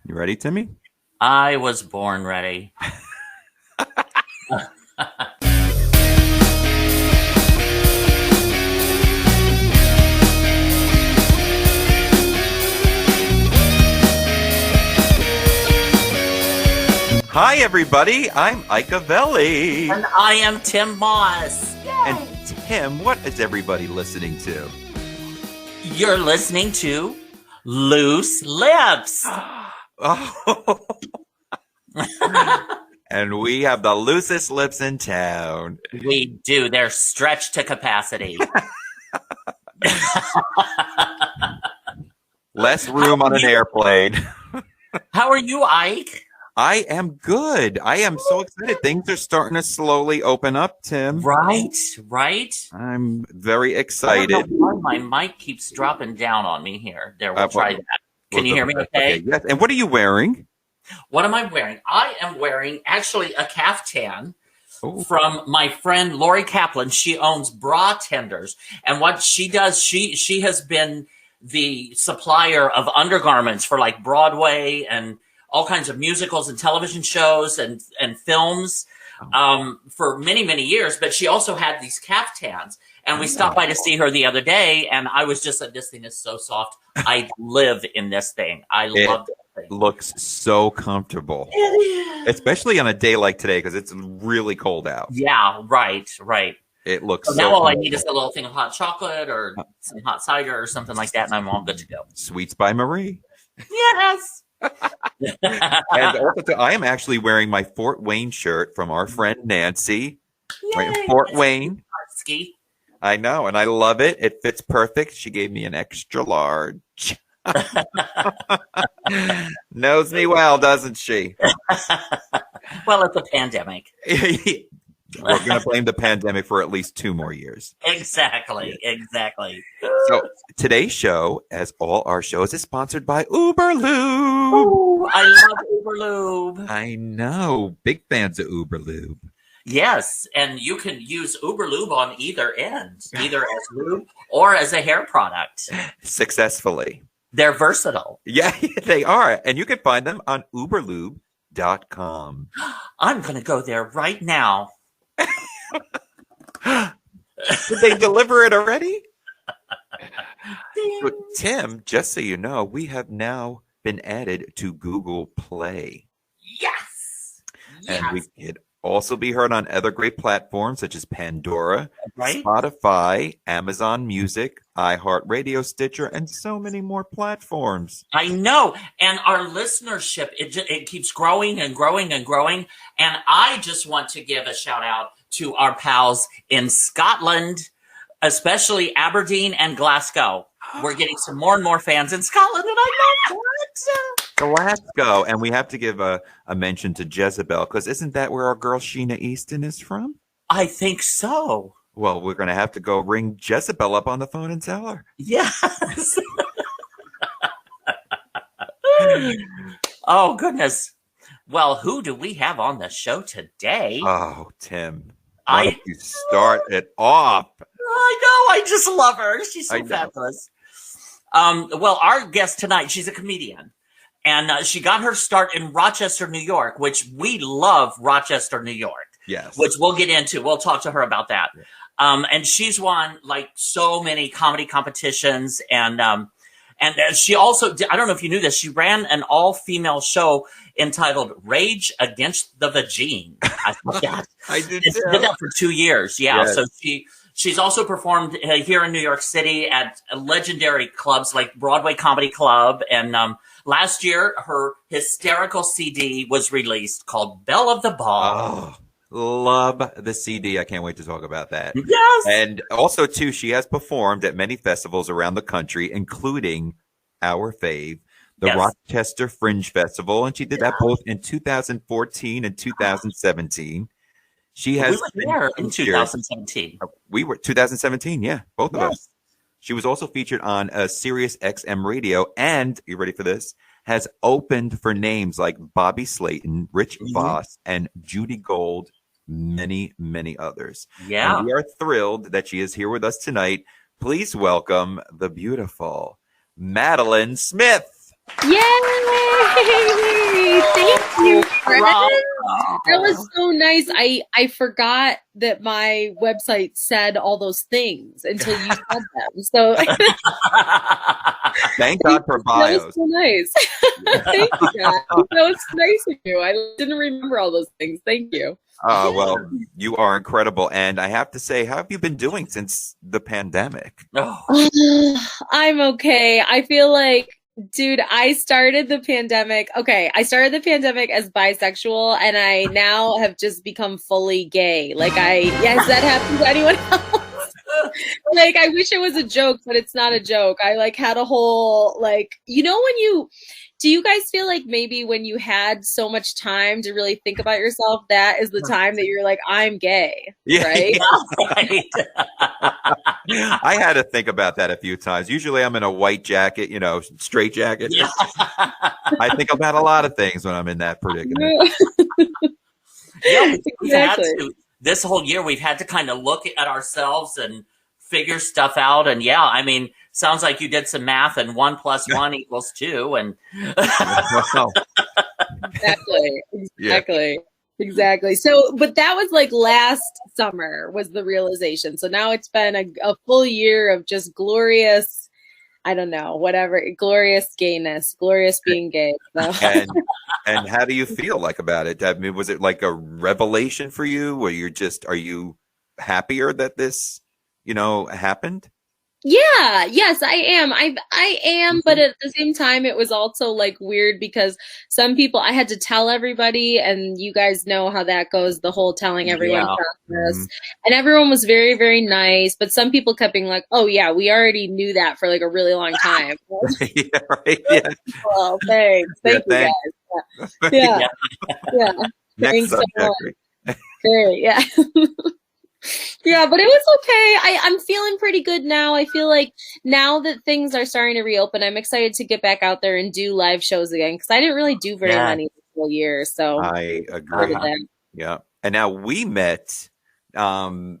You ready, Timmy? I was born ready. Hi, everybody. I'm Avelli. And I am Tim Moss. Yay! And Tim, what is everybody listening to? You're listening to Loose Lips. Oh. And we have the loosest lips in town. We do. They're stretched to capacity. Less room on an airplane. How are you, Ike? I am good. I am so excited. Things are starting to slowly open up, Tim. Right. I'm very excited. I don't know why my mic keeps dropping down on me here. There, we'll try that. Can you hear me okay? Yes. And what are you wearing? What am I wearing? I am wearing actually a Kaftan from my friend Lori Kaplan. She owns Bra Tenders. And what she does, she has been the supplier of undergarments for like Broadway and all kinds of musicals and television shows and films for many, many years. But she also had these Kaftans. And we stopped by to see her the other day. And I was just like, this thing is so soft. I live in this thing. I love it. Looks so comfortable. It is. Especially on a day like today because it's really cold out. Yeah, right. It looks so now all I need is a little thing of hot chocolate or some hot cider or something like that, and I'm all good to go. Sweets by Marie. Yes. And also, I am actually wearing my Fort Wayne shirt from our friend Nancy. Yay, right in Fort Wayne. Kucharski. I know, and I love it. It fits perfect. She gave me an extra large. Knows me well, doesn't she? Well, it's a pandemic. We're going to blame the pandemic for at least 2 more years. Exactly. So today's show, as all our shows, is sponsored by Überlube. Ooh, I love Überlube. I know. Big fans of Überlube. Yes, and you can use Überlube on either end, either as lube or as a hair product. Successfully. They're versatile. Yeah, they are. And you can find them on Überlube.com. I'm going to go there right now. Did they deliver it already? So, Tim, just so you know, we have now been added to Google Play. Yes. And we could also be heard on other great platforms such as Pandora, right? Spotify, Amazon Music, iHeartRadio, Stitcher, and so many more platforms. I know. And our listenership, it keeps growing and growing and growing. And I just want to give a shout out to our pals in Scotland, especially Aberdeen and Glasgow. We're getting some more and more fans in Scotland, and I love that. Glasgow. And we have to give a mention to Jezebel, because isn't that where our girl Sheena Easton is from? I think so. Well, we're going to have to go ring Jezebel up on the phone and tell her. Yes. Oh, goodness. Well, who do we have on the show today? Oh, Tim. Why don't you start it off? I know. I just love her. She's so fabulous. Well, our guest tonight, she's a comedian. And she got her start in Rochester, New York, which we love Rochester, New York. Yes. Which we'll get into. We'll talk to her about that. Yeah. And she's won like so many comedy competitions. And she also, I don't know if you knew this, she ran an all-female show entitled Rage Against the Vagine. I forgot. I did did that for 2 years. Yeah. Yes. So she's also performed here in New York City at legendary clubs like Broadway Comedy Club. And last year, her hysterical CD was released called Belle of the Ball. Oh, love the CD. I can't wait to talk about that. Yes. And also, too, she has performed at many festivals around the country, including our fave, the Rochester Fringe Festival. And she did that both in 2014 and 2017. She has we were there in 2017. We were 2017, yeah, both of us. She was also featured on Sirius XM Radio, and you ready for this? Has opened for names like Bobby Slayton, Rich Voss, and Judy Gold, many, many others. Yeah, and we are thrilled that she is here with us tonight. Please welcome the beautiful Madeleine Smith. Yay! Haley, thank you, Fred. Wow. That was so nice. I forgot that my website said all those things until you said them. So Thank God for that bios. was so nice. Thank you, guys. That was nice of you. I didn't remember all those things. Thank you. Well, you are incredible. And I have to say, how have you been doing since the pandemic? I'm okay. I feel like, dude, I started the pandemic. Okay, I started the pandemic as bisexual, and I now have just become fully gay. Like, has that happened to anyone else? Like, I wish it was a joke, but it's not a joke. I like had a whole, like, do you guys feel like maybe when you had so much time to really think about yourself, that is the time that you're like, I'm gay, right? Right. I had to think about that a few times. Usually I'm in a white jacket, straight jacket. Yeah. I think about a lot of things when I'm in that predicament. Yeah, we've had Exactly. to, this whole year, we've had to kind of look at ourselves and figure stuff out. And yeah, I mean, sounds like you did some math, and 1 + 1 = 2. And Wow. Exactly. So, but that was like last summer was the realization. So now it's been a full year of just glorious, I don't know, whatever, glorious gayness, glorious being gay. So. And how do you feel like about it? I mean, was it like a revelation for you, or are you happier that this, happened? Yeah, yes, I am. I am, but at the same time, it was also like weird because some people I had to tell everybody, and you guys know how that goes, the whole telling everyone process. And everyone was very, very nice, but some people kept being like, "Oh yeah, we already knew that for like a really long time." Yeah, right. Yeah. Well, thanks. Thank you guys. Yeah. Next Thanks so subject. much. Great. Yeah. Yeah, but it was okay. I'm feeling pretty good now. I feel like now that things are starting to reopen, I'm excited to get back out there and do live shows again because I didn't really do very many this whole year. So I agree. Yeah. And now we met, and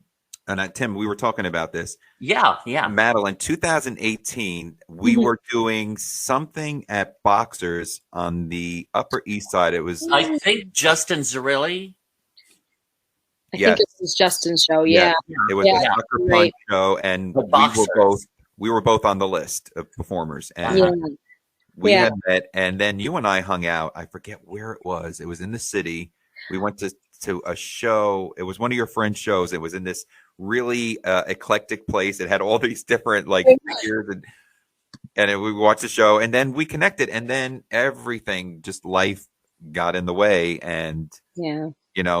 Tim, we were talking about this. Yeah. Madeleine, 2018, we were doing something at Boxers on the Upper East Side. It was, I think, Justin Zerilli. I think it was Justin's show. Yeah. It was a Sucker Punch show, and we were both on the list of performers, and we had met, and then you and I hung out. I forget where it was. It was in the city. We went to a show. It was one of your friend's shows. It was in this really eclectic place. It had all these different figures, and we watched the show, and then we connected, and then everything, just life got in the way, and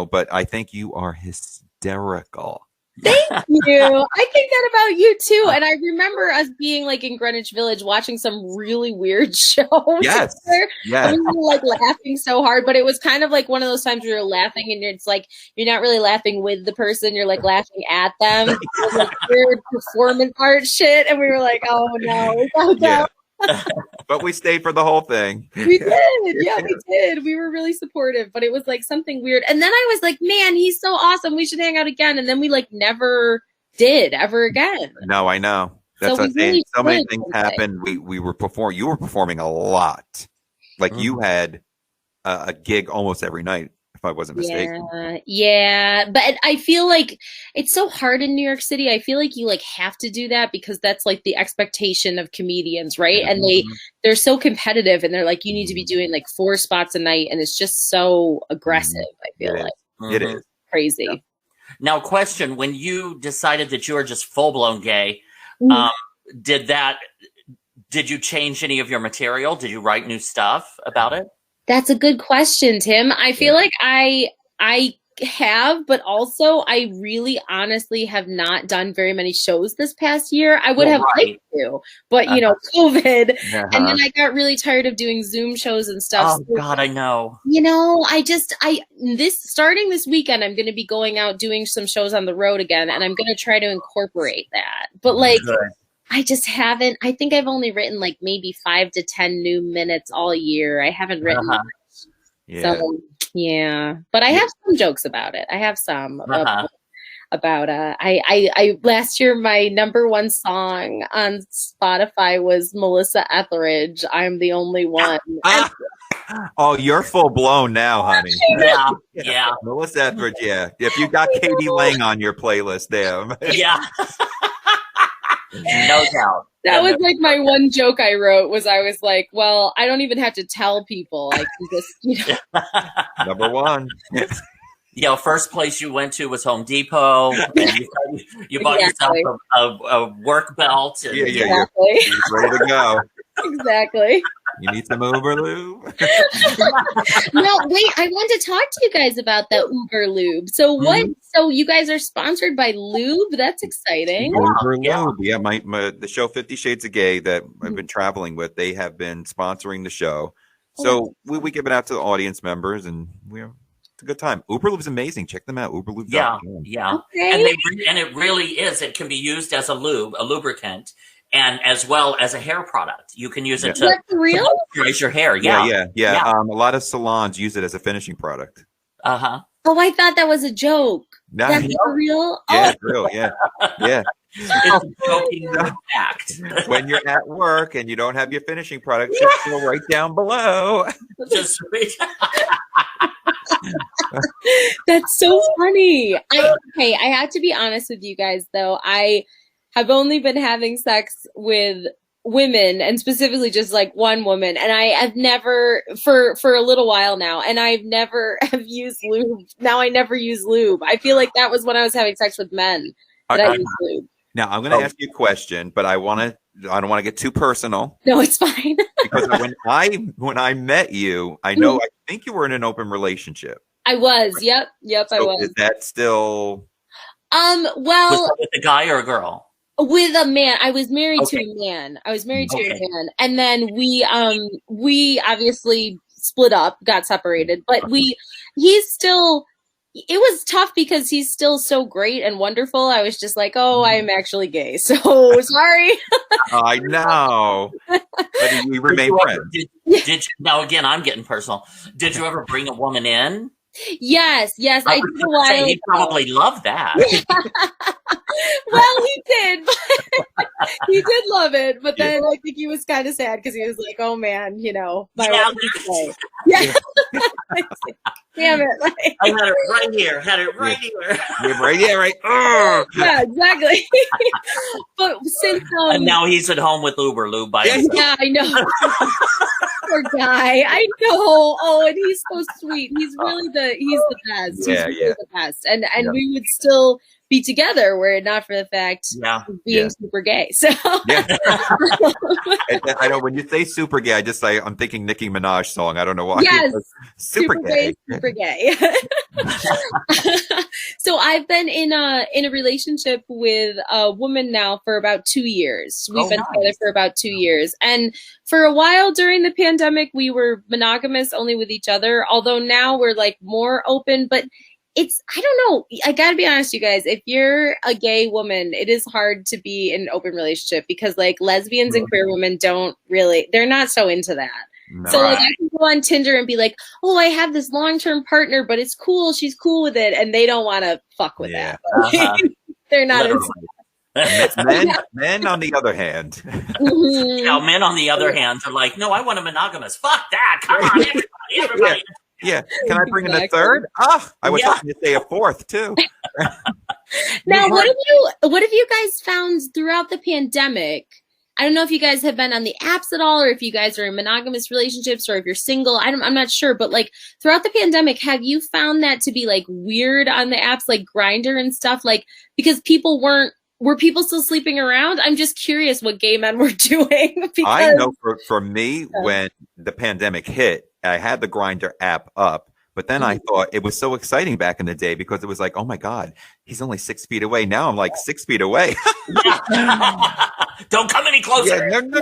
but I think you are hysterical. Thank you. I think that about you too. And I remember us being like in Greenwich Village watching some really weird shows. Yes. And we were like laughing so hard, but it was kind of like one of those times where you're laughing and it's like you're not really laughing with the person, you're like laughing at them. It was like weird performance art shit. And we were like, oh no. But we stayed for the whole thing. We did. Yeah, we did. We were really supportive, but it was like something weird. And then I was like, man, he's so awesome. We should hang out again. And then we like never did ever again. No, I know. That's what I'm saying. So many things happened. We were performing. You were performing a lot. Like you had a gig almost every night, if I wasn't mistaken. Yeah. But I feel like it's so hard in New York City. I feel like you like have to do that because that's like the expectation of comedians, right? And they're so competitive and they're like, you need to be doing like 4 spots a night. And it's just so aggressive. I feel like it is crazy. Yeah. Now, question, when you decided that you were just full blown gay, did you change any of your material? Did you write new stuff about it? That's a good question, Tim. I feel like I have, but also I really honestly have not done very many shows this past year. I would have liked to, but COVID. And then I got really tired of doing Zoom shows and stuff. Oh God, I know. Starting this weekend, I'm going to be going out doing some shows on the road again, and I'm going to try to incorporate that. But I just haven't. I think I've only written like maybe 5 to 10 new minutes all year. I haven't written much. So but I have some jokes about it. I have some about I last year my #1 song on Spotify was Melissa Etheridge, I'm the Only One. Oh, you're full blown now, honey. Yeah. Melissa Etheridge, yeah. If you got Katie Lang on your playlist there. Yeah. No doubt. That was like my one joke I wrote was I was like, well, I don't even have to tell people. I can just, Number one. First place you went to was Home Depot, and you bought yourself a work belt. And Exactly. You're ready to go. Exactly. You need some Überlube? No, wait, I want to talk to you guys about the Überlube. So what? So you guys are sponsored by Lube? That's exciting. Überlube. Yeah, my the show 50 Shades of Gay that I've been traveling with, they have been sponsoring the show. So we give it out to the audience members, and it's a good time. Überlube is amazing. Check them out. Überlube.com. Yeah. Okay. And it really is. It can be used as a lubricant. And as well as a hair product, you can use it to moisturize your hair. Yeah. A lot of salons use it as a finishing product. Oh, I thought that was a joke. That's for real. Yeah, it's real. Yeah. It's a joking fact. When you're at work and you don't have your finishing product, just go right down below. That's so funny. I have to be honest with you guys, though. I've only been having sex with women, and specifically just like one woman, and I have never for a little while now, and I've never have used lube. Now I never use lube. I feel like that was when I was having sex with men that I used lube. Now I'm going to ask you a question, but I don't want to get too personal. No, it's fine. Because when I met you, I think you were in an open relationship. I was. Yep, I was. Is that still? Well, was that with a guy or a girl? With a man. I was married to a man. And then we obviously split up, got separated, but he's still, it was tough because he's still so great and wonderful. I was just like, I'm actually gay. So sorry. I know. But we remain friends. Now again, I'm getting personal. Did you ever bring a woman in? Yes, I did a while. He probably loved that. Well, he did. He did love it, but then I think he was kind of sad because he was like, "Oh man, my wife." Yeah. Damn it! I had it right here. Right. Yeah, exactly. But since and now he's at home with Überlube by himself. Yeah, I know. Poor guy. I know. Oh, and he's so sweet. He's really the best. He's really the best. And we would still be together were it not for the fact of being super gay. So I know when you say super gay, I'm thinking Nicki Minaj song. I don't know why. Yes. Super gay. Super gay. So I've been in a relationship with a woman now for about 2 years. We've been together for about 2 years. And for a while during the pandemic, we were monogamous only with each other, although now we're like more open, but I don't know. I gotta be honest, you guys, if you're a gay woman, it is hard to be in an open relationship because like lesbians and queer women they're not so into that. No. So like I can go on Tinder and be like, oh, I have this long-term partner, but it's cool. She's cool with it. And they don't want to fuck with that. They're not into that. Men on the other hand. Men on the other hand are like, no, I want a monogamous. Fuck that. Come on, everybody. Yeah. Can I bring in a third? I was hoping to say a fourth too. Now, what have you guys found throughout the pandemic? I don't know if you guys have been on the apps at all, or if you guys are in monogamous relationships, or if you're single. I'm not sure, but like throughout the pandemic, have you found that to be like weird on the apps, like Grindr and stuff? Like because were people still sleeping around? I'm just curious what gay men were doing. I know for me, when the pandemic hit, I had the Grindr app up, but then I thought it was so exciting back in the day because it was like, oh my God, he's only 6 feet away. Now I'm like 6 feet away. Don't come any closer. Yeah, no.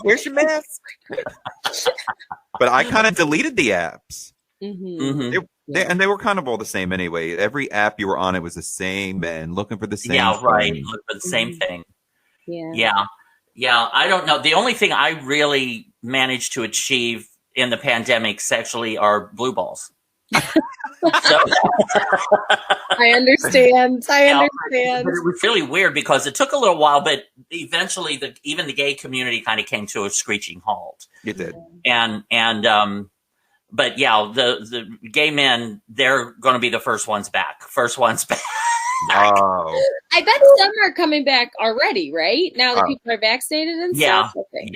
Where's your mask? But I kind of deleted the apps. They were kind of all the same anyway. Every app you were on, it was the same and looking for the same. Yeah, right. Look for the same thing. Yeah. I don't know. The only thing I really managed to achieve in the pandemic sexually are blue balls. So, I understand. I understand. But it was really weird because it took a little while, but eventually even the gay community kind of came to a screeching halt. It did. But yeah, the gay men, they're going to be the first ones back. Oh. I bet some are coming back already, right? Now that people are vaccinated and stuff. Okay.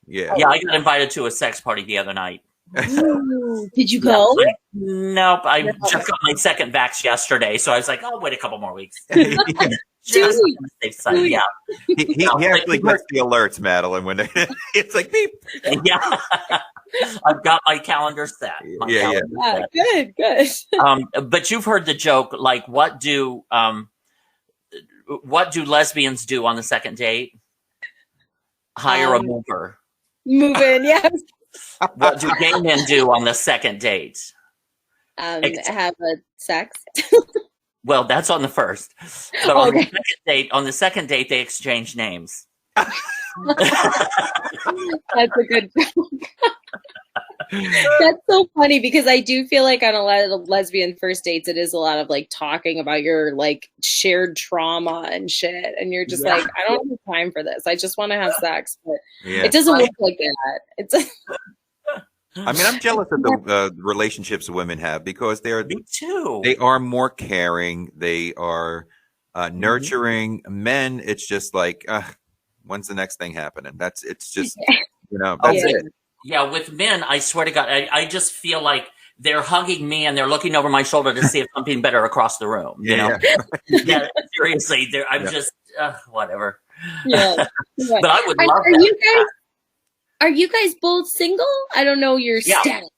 Yeah. I got invited to a sex party the other night. Ooh, did you go? Nope. I just got my second vax yesterday, so I was like, I'll wait a couple more weeks. He Just on the safe side, yeah. he actually gets the alerts, Madeleine, when it's like beep. Yeah. I've got my calendar set. Yeah, good. But you've heard the joke, like, what do lesbians do on the second date? Hire a mover. Move in, yes. What do gay men do on the second date? Have a sex. Well, that's on the first. But on the second date, they exchange names. That's a good joke. That's so funny because I do feel like on a lot of lesbian first dates, it is a lot of like talking about your like shared trauma and shit. And you're just like, I don't have time for this. I just want to have sex. But it doesn't work like that. It's I mean, I'm jealous of the relationships women have because Me too. they are more caring. They are nurturing. Men, it's just like, when's the next thing happening? It's just, that's it. Yeah, with men, I swear to God, I just feel like they're hugging me and they're looking over my shoulder to see if something better across the room. You know? Yeah, seriously, I'm just whatever. Yeah. But I would love that. Are you guys both single? I don't know your status.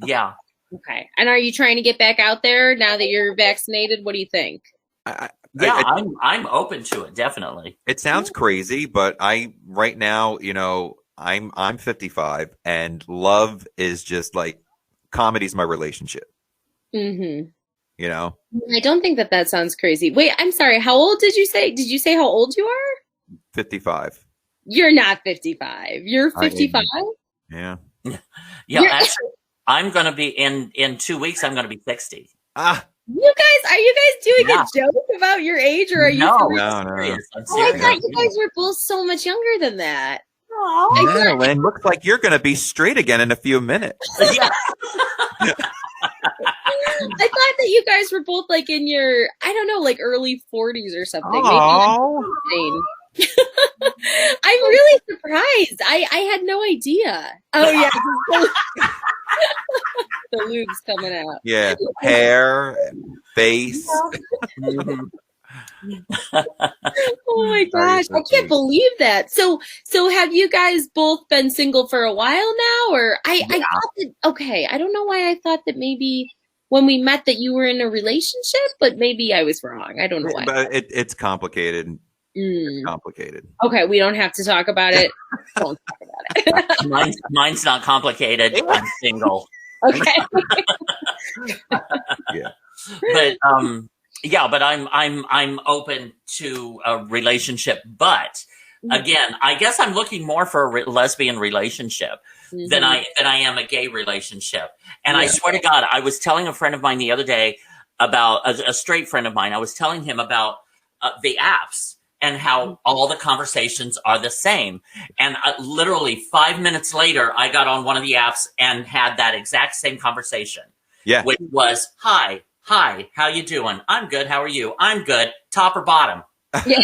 Yeah. Okay. And are you trying to get back out there now that you're vaccinated? What do you think? I'm open to it, definitely. It sounds crazy, but right now, I'm 55 and love is just like comedy's my relationship. Mm-hmm. I don't think that sounds crazy. Wait, I'm sorry. How old did you say? Did you say how old you are? 55. You're not 55. You're 55? Yeah. Actually, I'm going to be in 2 weeks. I'm going to be 60. Are you guys doing a joke about your age, or are you? No. Serious? I thought you guys were both so much younger than that. Madeleine, looks like you're going to be straight again in a few minutes. Yeah. I thought that you guys were both like in your, I don't know, like early 40s or something. Oh. I'm really surprised. I had no idea. Oh yeah. The lube's coming out. Yeah. Hair, face. Oh my gosh. I can't believe that. So have you guys both been single for a while now? Or I thought that, I don't know why I thought that maybe when we met that you were in a relationship, but maybe I was wrong. I don't know why. But it's complicated. It's complicated. Okay, we don't have to talk about it. Don't talk about it. Mine's not complicated. I'm single. Okay. Yeah. But I'm open to a relationship. But again, I guess I'm looking more for a lesbian relationship than I am a gay relationship. And I swear to God, I was telling a friend of mine the other day about a straight friend of mine. I was telling him about the apps and how all the conversations are the same. And literally 5 minutes later, I got on one of the apps and had that exact same conversation. Yeah. Which was, hi, how you doing? I'm good. How are you? I'm good. Top or bottom? Yeah.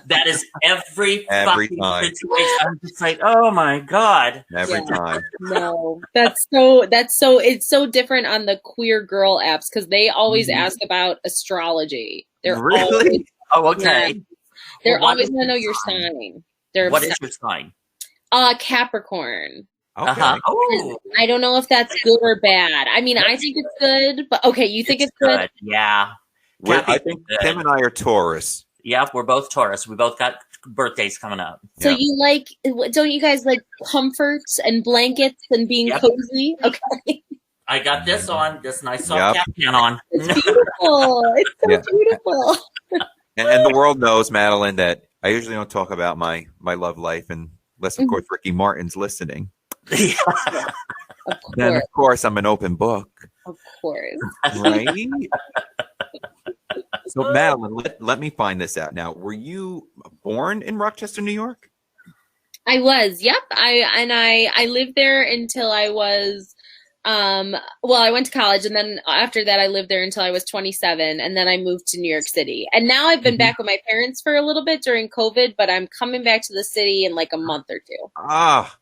That is every fucking time. situation. I'm just like, oh my God. Every time. No, it's so different on the queer girl apps because they always ask about astrology. They're really? Okay. They're always going to know your sign. What is your sign? Capricorn. Okay. Oh. I don't know if that's good or bad. I mean, I think it's good, but okay, you think it's good? Yeah. I think Tim and I are Taurus. Yeah, we're both Taurus. We both got birthdays coming up. So don't you guys like comforts and blankets and being cozy? Okay. I got this nice soft Kaftan on. It's beautiful. It's so beautiful. And the world knows, Madeleine, that I usually don't talk about my love life unless, of course, Ricky Martin's listening. Of Then, of course, I'm an open book. Of course. Right? So, Madeleine, let me find this out. Now, were you born in Rochester, New York? I was, yep. I lived there until I was, well, I went to college, and then after that I lived there until I was 27, and then I moved to New York City. And now I've been back with my parents for a little bit during COVID, but I'm coming back to the city in like a month or two. Ah,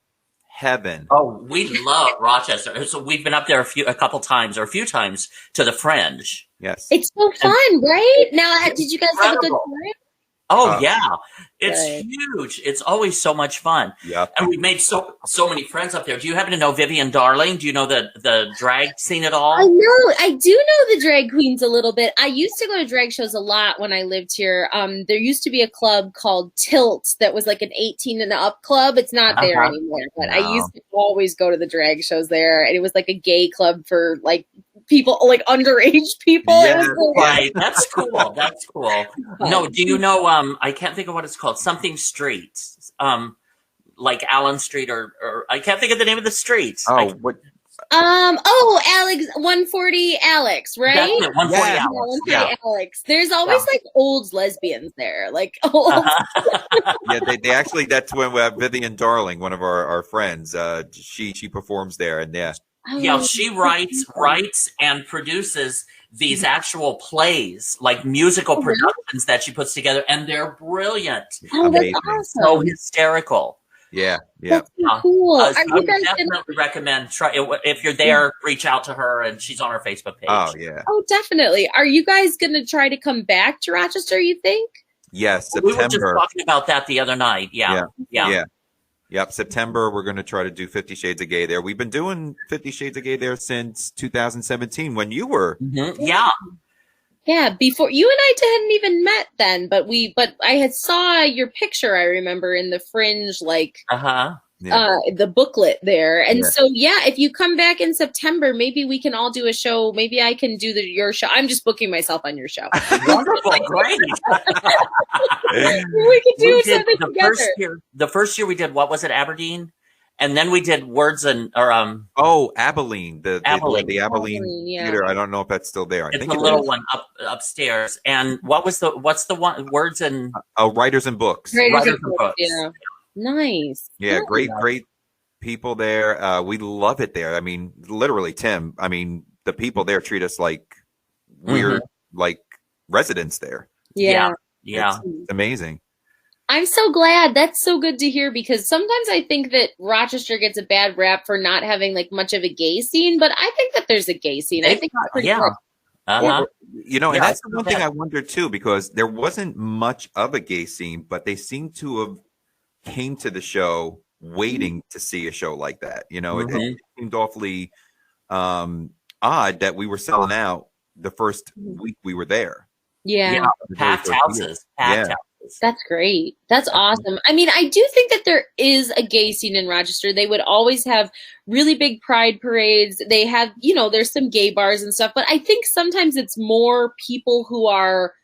heaven. Oh, we love Rochester. So we've been up there a few times to the Fringe. Yes. It's so fun, right? Now, did you guys have a good time? Oh yeah, it's Good. huge. It's always so much fun. Yep. And we've made so many friends up there. Do you happen to know Vivian Darling? Do you know the drag scene at all? I know. I do know the drag queens a little bit. I used to go to drag shows a lot when I lived here. There used to be a club called Tilt that was like an 18 and up club. It's not there anymore, but I used to always go to the drag shows there, and it was like a gay club for like people, like underage people. Yeah, right. That's cool. That's cool. No, do you know, I can't think of what it's called. Something Street. Like Allen Street or I can't think of the name of the street. What? Alex, 140 Alex, right? That's it, 140 Yeah. Alex. 140 Alex. There's always like old lesbians there, like old. Yeah, they actually, that's when Vivian Darling, one of our friends, she performs there, and yeah. Yeah, she writes and produces these actual plays, like musical productions that she puts together, and they're brilliant. Oh, that's Amazing. awesome. So hysterical. Yeah, yeah. That's so cool. I Are you would guys definitely recommend if you're there, reach out to her, and she's on her Facebook page. Oh, yeah. Oh, definitely. Are you guys going to try to come back to Rochester, you think? Yes, We were just September. talking about that the other night. Yeah. Yep, September, we're going to try to do 50 Shades of Gay there. We've been doing 50 Shades of Gay there since 2017 when you were. Mm-hmm. Yeah. Yeah, before you and I hadn't even met then, but I had saw your picture, I remember, in the Fringe, like the booklet there. And so if you come back in September, maybe we can all do a show. Maybe I can do your show. I'm just booking myself on your show. Wonderful, great. We could do something together. The first year we did, what was it, Aberdeen? And then we did Words and Abilene, the Abilene Theater. I don't know if that's still there. It's a little one upstairs. And what's the one, Words and Writers and Books. Writers and Books. Yeah. Nice. Yeah, great people there. We love it there. I mean, literally, Tim. I mean, the people there treat us like we're like residents there. Yeah. It's amazing. I'm so glad. That's so good to hear, because sometimes I think that Rochester gets a bad rap for not having like much of a gay scene, but I think that there's a gay scene. I think it's pretty good. Well, and that's the one thing I wonder too, because there wasn't much of a gay scene, but they seem to have came to the show waiting to see a show like that. You know, it seemed awfully odd that we were selling out the first week we were there. Yeah. Packed houses. That's great. That's awesome. I mean, I do think that there is a gay scene in Rochester. They would always have really big pride parades. They have, there's some gay bars and stuff, but I think sometimes it's more people who are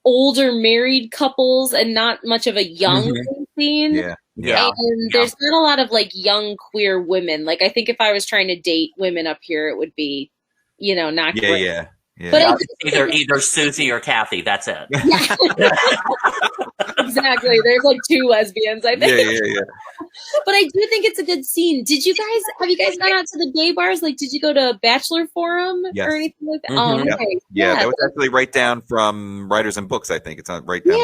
older married couples and not much of a young scene. Yeah. And there's not a lot of like young queer women. Like, I think if I was trying to date women up here, it would be, not great. Yeah. But either Susie or Kathy. That's it. Exactly. There's like two lesbians, I think. Yeah. But I do think it's a good scene. Have you guys gone out to the gay bars? Like, did you go to a Bachelor Forum or anything like that? Oh, okay. Yeah, that was actually right down from Writers and Books, I think. It's right down.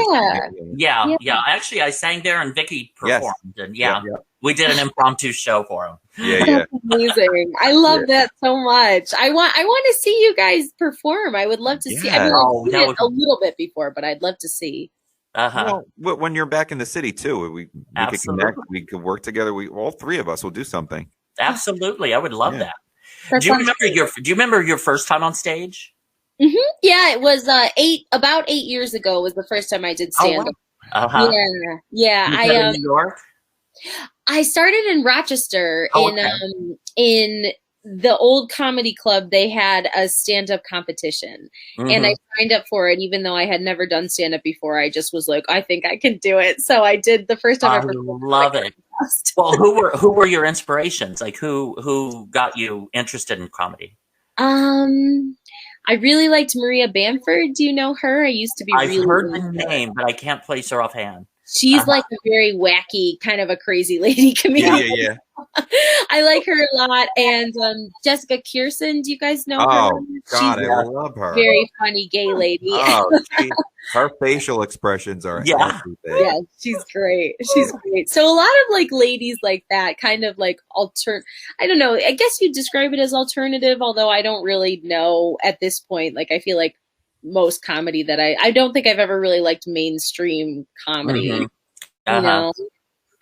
Yeah. Actually, I sang there and Vicky performed. And we did an impromptu show for him. That's amazing. I love that so much. I want to see you guys perform. I would love to see. I mean, I've seen it a little bit before, but I'd love to see. Well, when you're back in the city too, we could connect. We could work together. All three of us will do something. Absolutely, I would love that. Do you remember your first time on stage? Mm-hmm. Yeah, it was about 8 years ago. Was the first time I did stand up. Yeah. In New York. I started in Rochester in the old comedy club. They had a stand-up competition and I signed up for it, even though I had never done stand-up before. I just was like, I think I can do it. So I did the first time. I love it. Well, who were your inspirations? Like who got you interested in comedy? I really liked Maria Bamford. Do you know her? I used to be I've really heard the name, but I can't place her offhand. She's like a very wacky, kind of a crazy lady comedian. Yeah. I like her a lot. And Jessica Kirson, do you guys know her? Oh, God, She's I love her. Very funny gay lady. Oh, her facial expressions are everything. Yeah, she's great. She's great. So a lot of like ladies like that, kind of like I don't know. I guess you'd describe it as alternative, although I don't really know at this point. Like I feel like most comedy that I don't think I've ever really liked mainstream comedy. Mm-hmm. You know,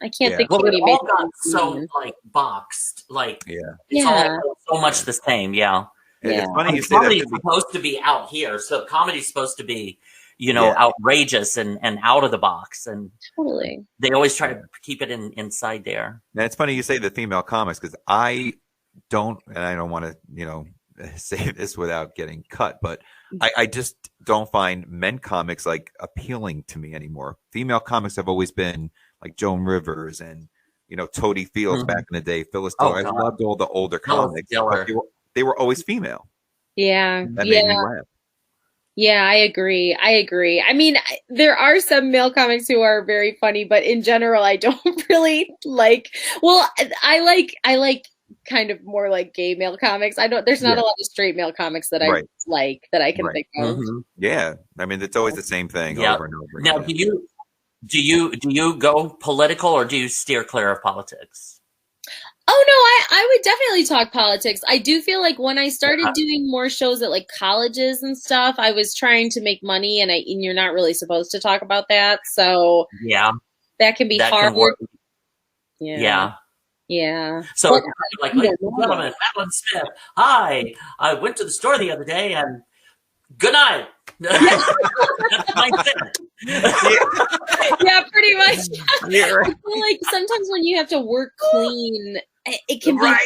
I can't think of any. Well, it all got so like boxed, like it's all so much the same. Yeah. It's funny you say comedy's supposed to be out here, so comedy's supposed to be, you know, outrageous and out of the box, and totally they always try to keep it inside there. Now, it's funny you say the female comics because I don't want to, you know, say this without getting cut, but I just don't find men comics like appealing to me anymore. Female comics have always been like Joan Rivers and, you know, Toadie Fields back in the day, Phyllis Diller. I loved all the older comics. They were always female. Yeah. That made me laugh. Yeah, I agree. I mean, there are some male comics who are very funny, but in general, I don't really like. Well, I like kind of more like gay male comics. There's not a lot of straight male comics that I like that I can think of. Mm-hmm. Yeah, I mean, it's always the same thing over and over again. Now, do you go political or do you steer clear of politics? Oh no, I would definitely talk politics. I do feel like when I started doing more shows at like colleges and stuff, I was trying to make money, and you're not really supposed to talk about that. So that can be hard. Yeah. So like ladies and gentlemen, Madeleine Smith. Hi, I went to the store the other day, and good night. That's my thing. Yeah, pretty much. I feel like sometimes when you have to work clean, it can be hard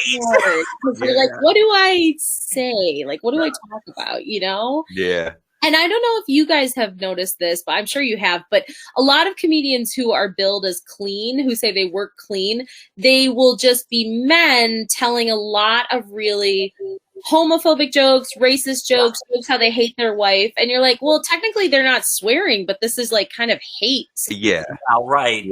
because you're like, what do I say? Like, what do I talk about? You know? Yeah. And I don't know if you guys have noticed this, but I'm sure you have. But a lot of comedians who are billed as clean, who say they work clean, they will just be men telling a lot of really homophobic jokes, racist jokes, how they hate their wife. And you're like, well, technically they're not swearing, but this is like kind of hate. Yeah. Right.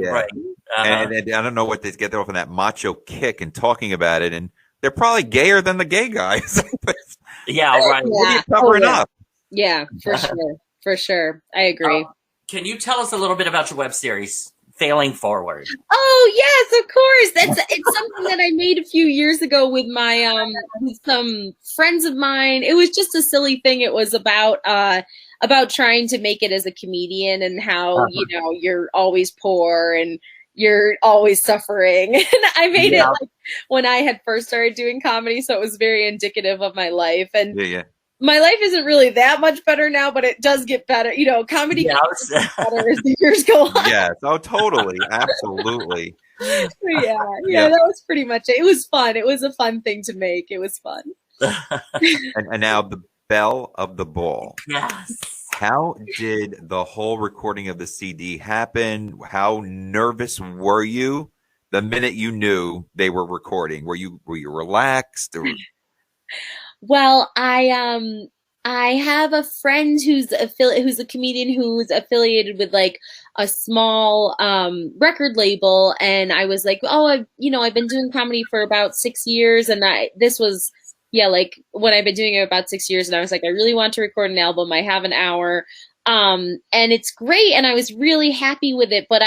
And I don't know what they get off on that macho kick and talking about it. And they're probably gayer than the gay guys. Right. What are you covering up? Yeah, for sure. I agree. Can you tell us a little bit about your web series, Failing Forward? Oh yes, of course. It's something that I made a few years ago with my with some friends of mine. It was just a silly thing. It was about trying to make it as a comedian and how you know you're always poor and you're always suffering. And I made it like when I had first started doing comedy, so it was very indicative of my life. And my life isn't really that much better now, but it does get better. You know, comedy gets better as the years go on. Yes. Oh, totally. Absolutely. Yeah, that was pretty much it. It was fun. It was a fun thing to make. It was fun. And now the belle of the ball. Yes. How did the whole recording of the CD happen? How nervous were you the minute you knew they were recording? Were you relaxed? Or... Well, I have a friend who's a comedian who's affiliated with like a small record label, and I was like, oh, I've been doing comedy for about 6 years, and this was like when I've been doing it about 6 years, and I was like, I really want to record an album. I have an hour, and it's great, and I was really happy with it. But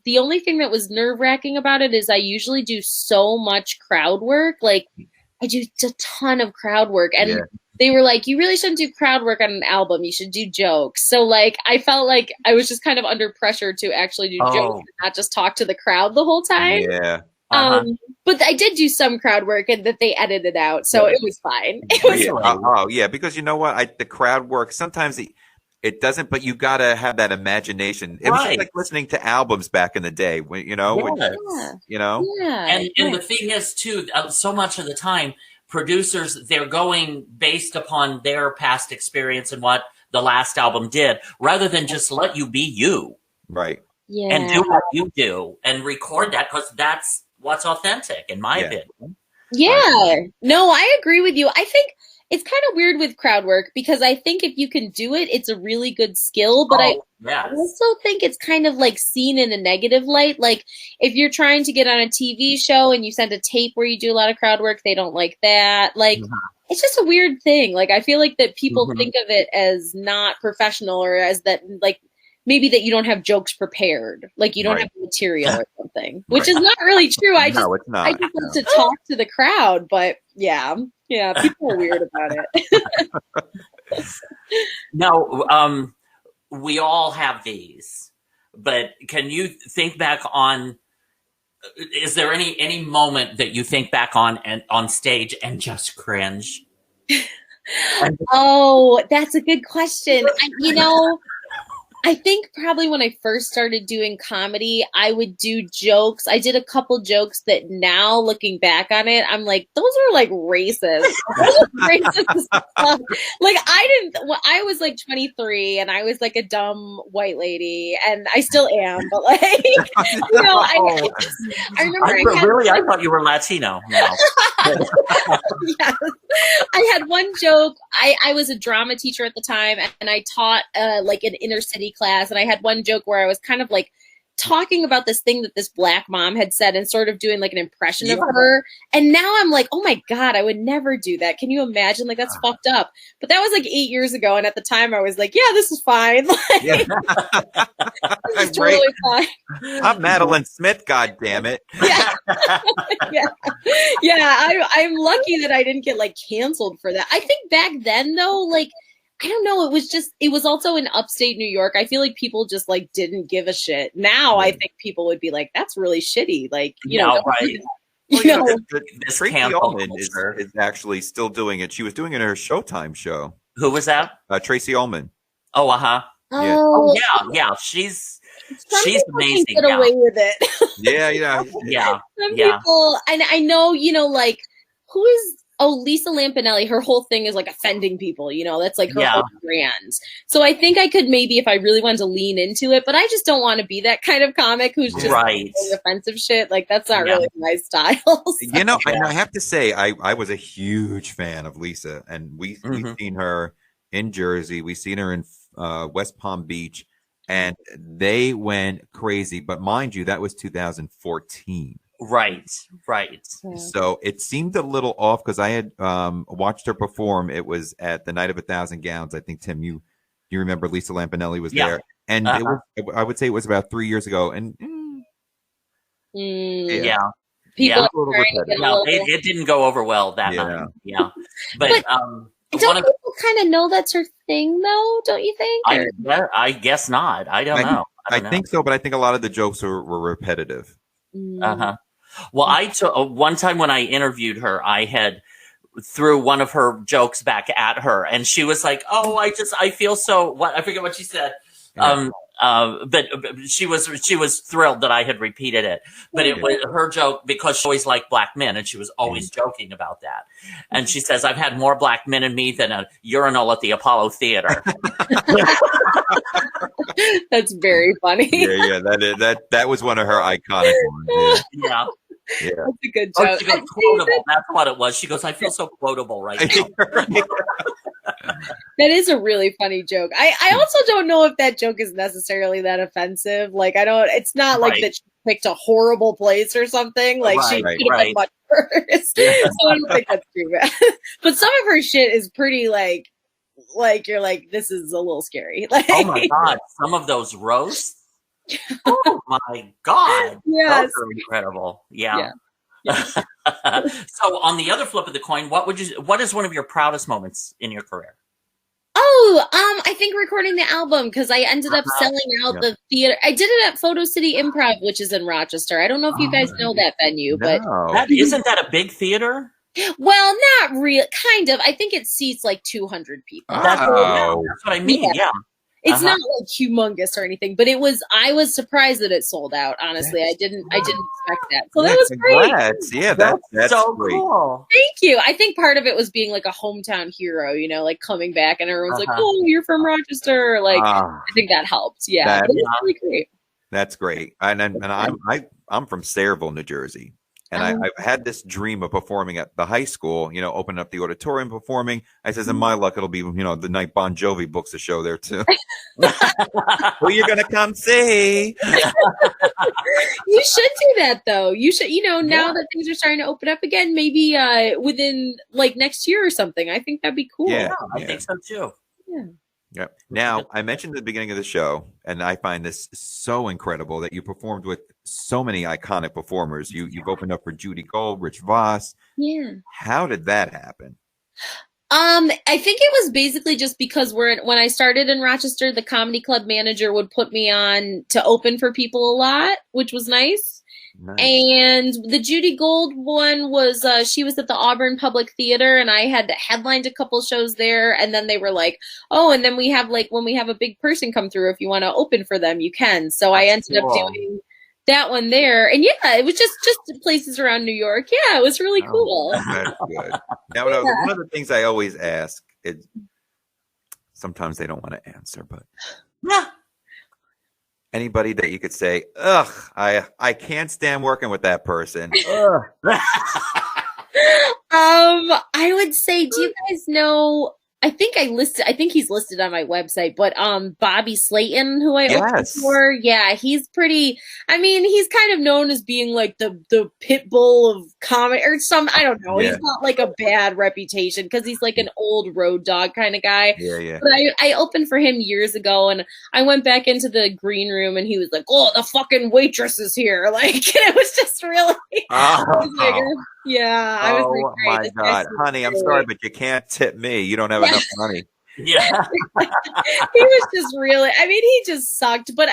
the only thing that was nerve-wracking about it is I usually do so much crowd work, like. I do a ton of crowd work, and they were like, you really shouldn't do crowd work on an album. You should do jokes. So like, I felt like I was just kind of under pressure to actually do jokes and not just talk to the crowd the whole time. Yeah. But I did do some crowd work and that they edited out. So it was fine. It was fine. Because you know what? The crowd work, sometimes it doesn't, but you got to have that imagination. It was just like listening to albums back in the day, when, you know, and the thing is too, so much of the time, producers, they're going based upon their past experience and what the last album did, rather than just let you be you. Right. Yeah. And do what you do and record that, because that's what's authentic, in my opinion. Yeah. No, I agree with you. I think it's kind of weird with crowd work because I think if you can do it, it's a really good skill. But I also think it's kind of like seen in a negative light. Like if you're trying to get on a TV show and you send a tape where you do a lot of crowd work, they don't like that. Like it's just a weird thing. Like I feel like that people think of it as not professional or as that like maybe that you don't have jokes prepared, like you don't have material or something, which is not really true. I just like to talk to the crowd, but yeah, people are weird about it. No, we all have these, but can you think back on? Is there any moment that you think back on and on stage and just cringe? Oh, that's a good question. I think probably when I first started doing comedy, I would do jokes. I did a couple jokes that now looking back on it, I'm like, those are like racist. Racist stuff. Like I was like 23 and I was like a dumb white lady and I still am, but like, I remember I thought you were Latino now. Yes. I had one joke. I was a drama teacher at the time and I taught like an inner city class, and I had one joke where I was kind of like talking about this thing that this black mom had said and sort of doing like an impression of her. And now I'm like, oh my God, I would never do that. Can you imagine? Like that's fucked up. But that was like 8 years ago. And at the time I was like, yeah, this is fine. Like, this is totally fine. I'm Madeleine Smith, God damn it. I'm lucky that I didn't get like canceled for that. I think back then though, like, I don't know. It was also in upstate New York. I feel like people just like didn't give a shit. Now I think people would be like, that's really shitty. Like, right. Tracy Ullman is actually still doing it. She was doing it in her Showtime show. Who was that? Tracy Ullman. Oh, yeah. Oh, yeah. She's amazing. Get away with it. Yeah. Some people, and I know, like who is. Oh, Lisa Lampanelli, her whole thing is like offending people, that's like her whole brand. So I think I could maybe if I really wanted to lean into it, but I just don't want to be that kind of comic who's just saying offensive shit. Like that's not really my style. So. I have to say, I was a huge fan of Lisa, and we've seen her in Jersey. We've seen her in West Palm Beach, and they went crazy. But mind you, that was 2014. Right. So it seemed a little off because I had watched her perform. It was at the Night of 1,000 Gowns. I think, Tim, you remember Lisa Lampanelli was there. And it was, I would say it was about 3 years ago. And people it didn't go over well that night. Yeah. But don't people kind of know that's her thing, though? Don't you think? I guess not. I don't know. I think so, but I think a lot of the jokes were repetitive. Well, I took one time when I interviewed her, I had threw one of her jokes back at her, and she was like, "Oh, I feel so." I forget what she said. But she was thrilled that I had repeated it. But it was her joke because she always liked black men, and she was always joking about that. And she says, "I've had more black men in me than a urinal at the Apollo Theater." That's very funny. That was one of her iconic ones. Yeah. That's a good joke. She goes, quotable. That's what it was. She goes, I feel so quotable right now. That is a really funny joke. I also don't know if that joke is necessarily that offensive. Like, it's not like that she picked a horrible place or something. Like, she could have been much worse. So I don't think that's too bad. But some of her shit is pretty like you're like, this is a little scary. Like, oh my God. Some of those roasts. Oh my God. Yes. Those are incredible. Yeah. So on the other flip of the coin, what is one of your proudest moments in your career? Oh, I think recording the album, because I ended up selling out the theater. I did it at Photo City Improv, which is in Rochester. I don't know if you guys know that venue, but isn't that a big theater? Well, not real, kind of. I think it seats like 200 people. That's what I mean. Yeah. It's not like humongous or anything, but I was surprised that it sold out. Honestly, I didn't expect that. So that was great. Yeah, that's so great. Cool. Thank you. I think part of it was being like a hometown hero, like coming back and everyone's like, "Oh, you're from Rochester." Like, I think that helped. Yeah, it was really great. That's great. And I'm from Sayreville, New Jersey, And I've had this dream of performing at the high school, opening up the auditorium, performing. I says, in my luck, it'll be, the night Bon Jovi books a show there too. Who you going to come see? You should do that though. You should, now that things are starting to open up again, maybe within like next year or something. I think that'd be cool. Yeah, I think so too. Yeah. Yeah. Now, I mentioned at the beginning of the show, and I find this so incredible that you performed with so many iconic performers. You've opened up for Judy Gold, Rich Voss. Yeah. How did that happen? I think it was basically just because when I started in Rochester, the comedy club manager would put me on to open for people a lot, which was nice. And the Judy Gold one was, she was at the Auburn Public Theater, and I had headlined a couple shows there. And then they were like, oh, and then we have when we have a big person come through, if you want to open for them, you can. So I ended up doing that one there. And yeah, it was just places around New York. Yeah, it was really cool. That's good. Now, one of the things I always ask is, sometimes they don't want to answer, but anybody that you could say, ugh, I can't stand working with that person. I would say, do you guys know, I think he's listed on my website, but Bobby Slayton, who I opened for, he's pretty, he's kind of known as being like the pit bull of comedy or I don't know. He's not like a bad reputation because he's like an old road dog kind of guy. Yeah. But I opened for him years ago, and I went back into the green room, and he was like, "Oh, the fucking waitress is here!" Like, it was just really. I was like, oh my God, honey, I'm sorry, but you can't tip me. You don't have enough money. Yeah. He was just really, he just sucked. But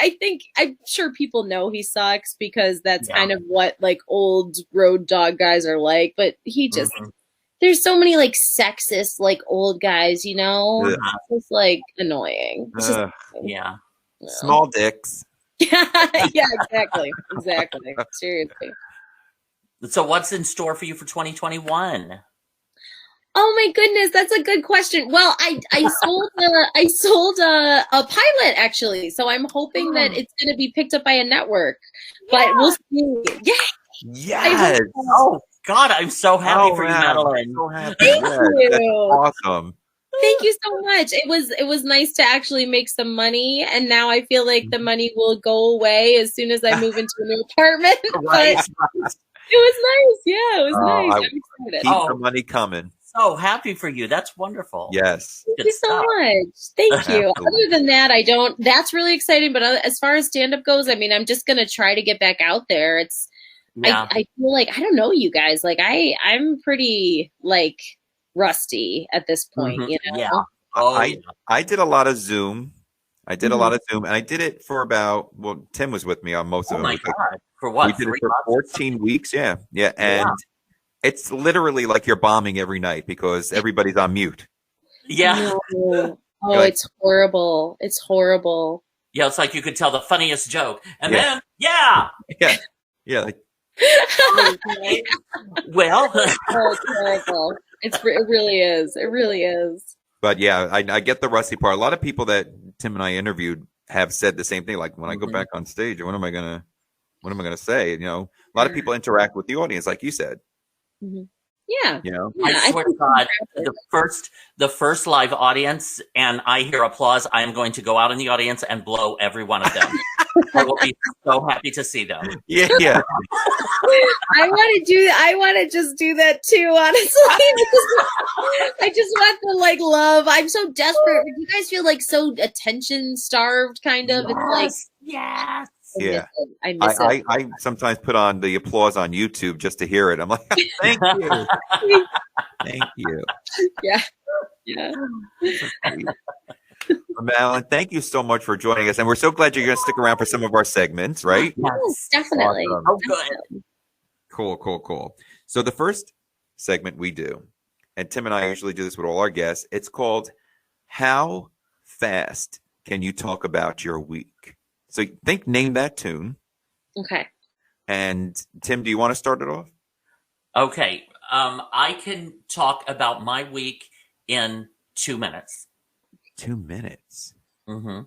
I'm sure people know he sucks because that's kind of what like old road dog guys are like. But he just, there's so many like sexist, like old guys, It's just like annoying. It's just, Small dicks. Yeah, exactly. Seriously. So what's in store for you for 2021? Oh my goodness, that's a good question. Well, I sold a pilot actually, so I'm hoping that it's going to be picked up by a network. But we'll see. Yes. Oh God, I'm so happy for you, Madeleine. So happy. Thank you. That's awesome. Thank you so much. It was nice to actually make some money, and now I feel like the money will go away as soon as I move into a new apartment. Right. But it was nice. Yeah, it was nice. I'm excited. Keep the money coming. So happy for you. That's wonderful. Yes. Thank you so much. Thank you. Other than that, that's really exciting. But as far as stand-up goes, I'm just going to try to get back out there. I feel like, I don't know you guys, like I'm pretty like rusty at this point, Yeah. I did a lot of Zoom. And I did it for about, Tim was with me on most of it. Oh my God. For what? We did it for 14 weeks. Yeah. And it's literally like you're bombing every night because everybody's on mute. Yeah. No. Oh, it's horrible. It's horrible. Yeah, it's like you could tell the funniest joke. And then, Yeah. Like, well. Oh, it's horrible. It really is. It really is. But yeah, I get the rusty part. A lot of people that Tim and I interviewed have said the same thing. Like, when I go back on stage, what am I gonna say? A lot of people interact with the audience, like you said. Mm-hmm. Yeah. I swear to God, the first live audience, and I hear applause, I am going to go out in the audience and blow every one of them. I will be so happy to see them. Yeah. I want to just do that too, honestly. I just want the like love. I'm so desperate. Do you guys feel like so attention starved kind of? Yes. It's like, yes. Yeah, I miss it. I sometimes put on the applause on YouTube just to hear it. I'm like, thank you. Thank you. Yeah. Madeleine, thank you so much for joining us. And we're so glad you're going to stick around for some of our segments, right? Yes, definitely. Awesome. Oh, good. Cool. So the first segment we do, and Tim and I usually do this with all our guests, it's called How Fast Can You Talk About Your Week? So name that tune. Okay. And Tim, do you want to start it off? Okay. I can talk about my week in 2 minutes. 2 minutes. Mm-hmm.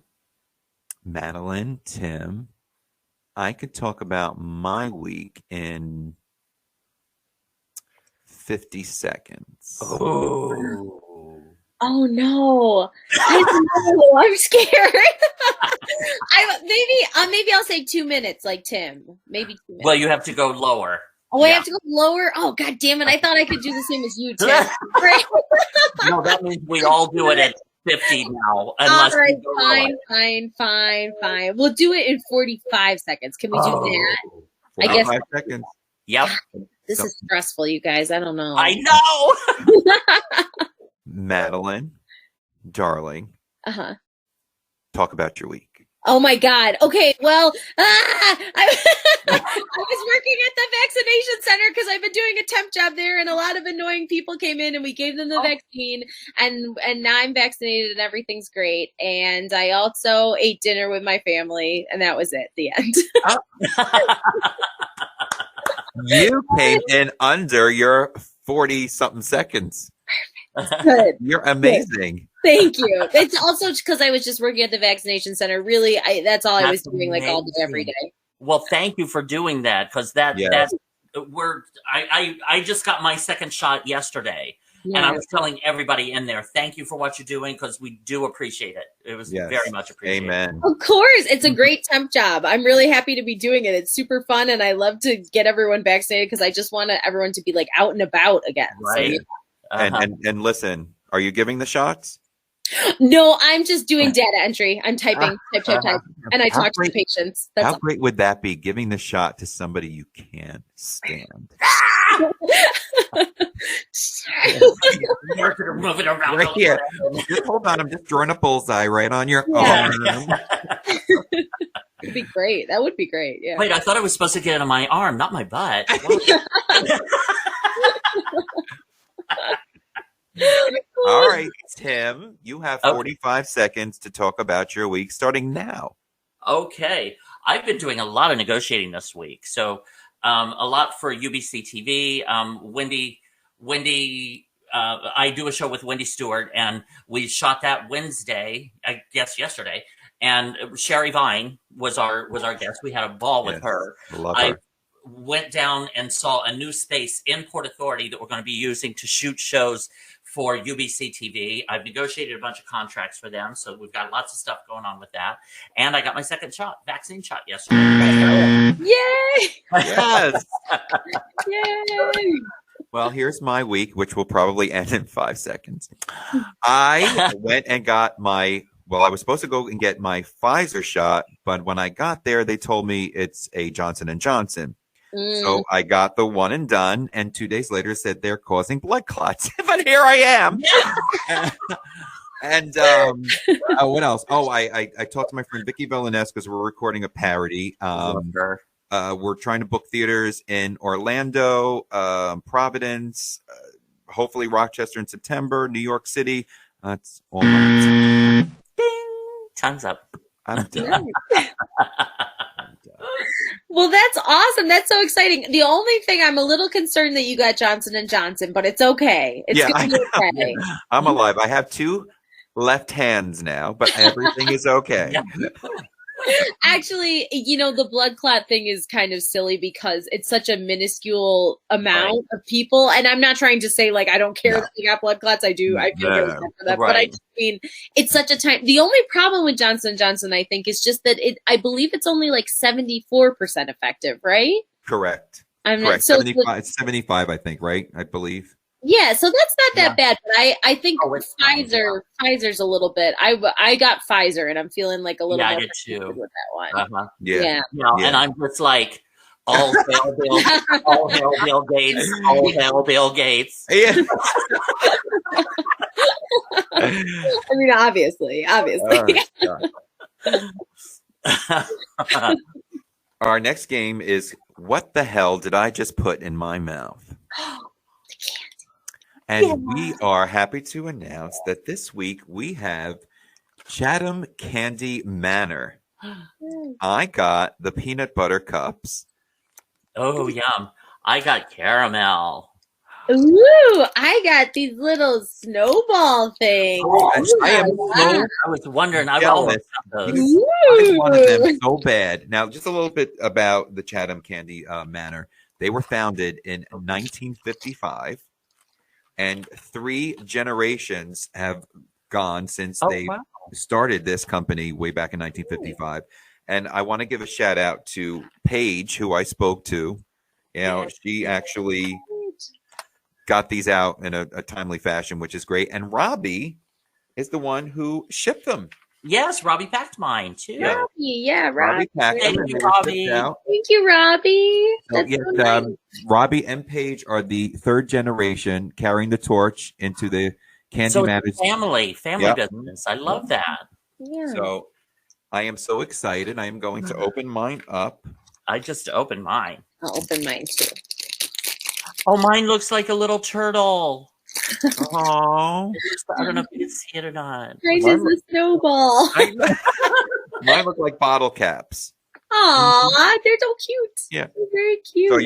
Madeleine, Tim, I could talk about my week in 50 seconds. Oh no! I know. I'm scared. Maybe I'll say 2 minutes, like Tim. Maybe 2 minutes. Well, you have to go lower. Oh, I have to go lower. Oh, god damn it! I thought I could do the same as you, Tim. Great. No, that means we all do it at 50 now. Unless all right, fine. We'll do it in 45 seconds. Can we do that? 45 seconds. Yep. God, this is stressful, you guys. I don't know. I know. Madeleine, darling, talk about your week. Oh my God. Okay. Well, I was working at the vaccination center because I've been doing a temp job there, and a lot of annoying people came in and we gave them the vaccine, and now I'm vaccinated and everything's great. And I also ate dinner with my family, and that was it. The end. You came in under your 40-something seconds. Good. You're amazing. Good. Thank you. It's also because I was just working at the vaccination center. Really, that's all I was doing, like all day, every day. Well, thank you for doing that, because that's I just got my second shot yesterday, and I was telling everybody in there, thank you for what you're doing, because we do appreciate it. It was very much appreciated. Amen. Of course, it's a great temp job. I'm really happy to be doing it. It's super fun, and I love to get everyone vaccinated because I just want everyone to be like out and about again. Right. So, And listen, are you giving the shots? No, I'm just doing data entry. I'm typing, type, and I talk to the patients. That's how great would that be, giving the shot to somebody you can't stand? Right here. Just hold on. I'm just drawing a bullseye right on your arm. It'd be great. That would be great. Yeah. Wait, I thought I was supposed to get it on my arm, not my butt. All right, Tim, you have 45 seconds to talk about your week starting now. Okay. I've been doing a lot of negotiating this week. So a lot for UBC TV. Wendy, I do a show with Wendy Stewart, and we shot that Wednesday, I guess yesterday. And Sherry Vine was our guest. We had a ball with her. Love her. Went down and saw a new space in Port Authority that we're going to be using to shoot shows for UBC TV. I've negotiated a bunch of contracts for them, so we've got lots of stuff going on with that. And I got my second vaccine shot yesterday. Yay! Yes. Yay! Well, here's my week, which will probably end in 5 seconds. I went and got I was supposed to go and get my Pfizer shot, but when I got there, they told me it's a Johnson & Johnson. So I got the one and done, and 2 days later said they're causing blood clots. But here I am. And what else? Oh, I talked to my friend Vicky Villaness because we're recording a parody. We're trying to book theaters in Orlando, Providence, hopefully Rochester in September, New York City. That's all. Ding! Time's up. I'm done. Well, that's awesome. That's so exciting. The only thing I'm a little concerned that you got Johnson & Johnson, but it's okay. It's going to be okay. I'm alive. I have 2 left hands now, but everything is okay. Actually, the blood clot thing is kind of silly because it's such a minuscule amount of people. And I'm not trying to say, like, I don't care that you got blood clots. I do. I feel really bad for that. But I just mean, it's such a time. The only problem with Johnson & Johnson, I think, is just that I believe it's only like 74% effective, right? Correct. Correct. So 75, it's 75, I think, right? I believe. Yeah, so that's not that bad, but I think Pfizer's a little bit. I got Pfizer, and I'm feeling like a little more with that one. Yeah. And I'm just like, all hail Bill Gates, all hail Bill Gates. Yeah. I mean, obviously. Our next game is What the Hell Did I Just Put in My Mouth? And we are happy to announce that this week we have Chatham Candy Manor. I got the peanut butter cups. Oh, yum. I got caramel. Ooh, I got these little snowball things. I was wondering. I wanted one of them so bad. Now, just a little bit about the Chatham Candy Manor. They were founded in 1955. and 3 generations have gone since Oh, they wow. started this company way back in 1955. And I want to give a shout out to Paige, who I spoke to. You know, she actually got these out in a timely fashion, which is great. And Robbie is the one who shipped them. Yes, Robbie packed mine too. Robbie packed them. Thank you, And they were shipped Robbie. out. Thank you, Robbie. So, That's yes, so nice. Robbie and Paige are the 3rd generation carrying the torch into the Candy So Matters. it's family Yep. business. I love that. Yeah. So I am so excited. I am going to open mine up. I just opened mine. I'll open mine too. Oh, mine looks like a little turtle. Oh, I don't know if you can see it or not. Mine is a snowball. mine look like bottle caps. Aw, they're so cute. Yeah. They're very cute. So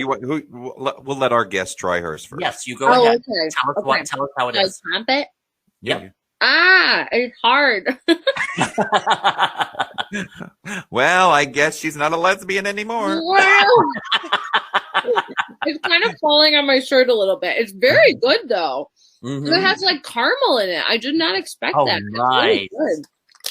we'll let our guest try hers first. Yes, you go Oh, ahead. okay. Tell us how it I is. pump it. Yep. Ah, it's hard. Well, I guess she's not a lesbian anymore. Wow. It's kind of falling on my shirt a little bit. It's very good though. Mhm. It has like caramel in it. I did not expect Oh, that. It's nice. really good.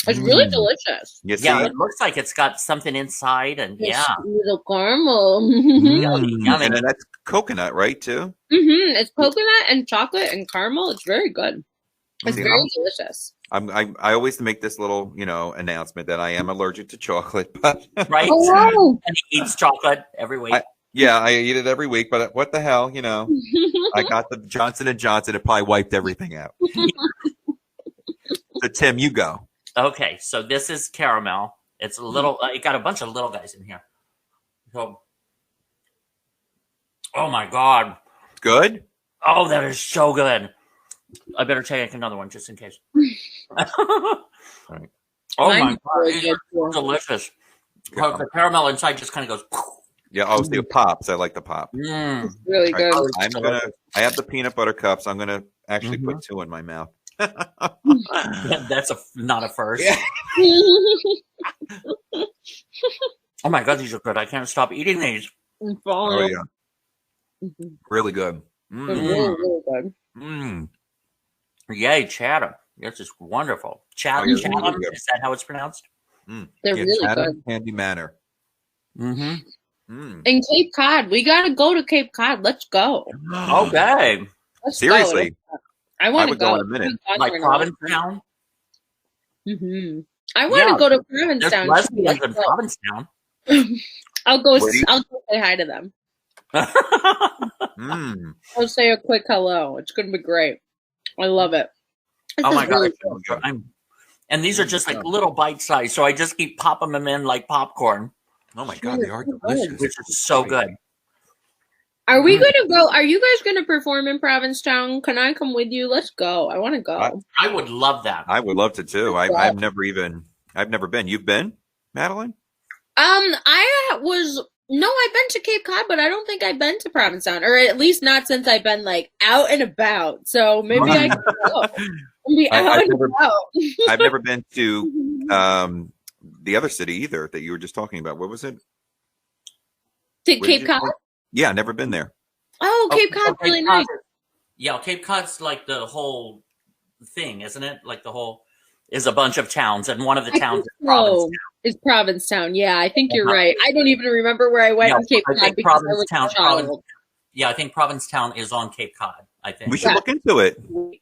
It's really delicious. You see? Yeah, it looks like it's got something inside, and It's yeah. little caramel. Yummy, yummy. And then that's coconut, right? Too. It's coconut and chocolate and caramel. It's very good. It's See, very delicious. I always make this little announcement that I am allergic to chocolate, but Right? Oh, wow. And he eats chocolate every week. yeah, I eat it every week. But what the hell, I got the Johnson & Johnson. It probably wiped everything out. So Tim, you go. Okay, so this is caramel. It's a little. It got a bunch of little guys in here. So, oh my god! Good. Oh, that is so good. I better take another one just in case. Right. Oh Mine's my god, really these good, are too. delicious. Yeah. The caramel inside just kind of goes. Yeah, obviously it pops. I like the pop. It's really good. I have the peanut butter cups. I'm gonna actually put 2 in my mouth. That's not a first. Yeah. Oh my god, these are good. I can't stop eating these. Oh yeah, really good. They're really, really good. Mm. Yay, Chatham. This is wonderful. Chatham, Oh, yeah, Chatham. really good. Is that how it's pronounced? Mm. They're Yeah, really Chatham good. Candy Manor. Mm-hmm. Mm. And Cape Cod. We got to go to Cape Cod. Let's go. Okay. Let's Seriously, go. I want to would go go. in a minute. Like Provincetown? I want to Yeah. go to There's Provincetown. lesbians in Provincetown. I'll go. Where do you- I'll go say hi to them. Mm. I'll say a quick hello. It's going to be great. I love it. This Oh is my god. really good. And these are just like little bite size, so I just keep popping them in like popcorn, Oh my god, they are Really delicious. which is so good. Are we going to go? Are you guys going to perform in Provincetown? Can I come with you? Let's go. I want to go. I would love that. I would love to too. I've never been. You've been, Madeleine? I've been to Cape Cod, but I don't think I've been to Provincetown, or at least not since I've been like out and about. So maybe I can go. Be out I've and never- about. I've never been to the other city either that you were just talking about. What was it? To Where did Cape you Cod? say? Yeah, never been there. Oh, Cape Cod's Cape really Cod nice. is- Yeah, Cape Cod's like the whole thing, isn't it? Like the whole is a bunch of towns, and one of the towns is Provincetown. It's Provincetown. Yeah, I think you're Uh-huh. right. I don't even remember where I went Yeah, in Cape I Cod think because I was a Provincetown- child. Yeah, I think Provincetown is on Cape Cod. I think. We should look into it.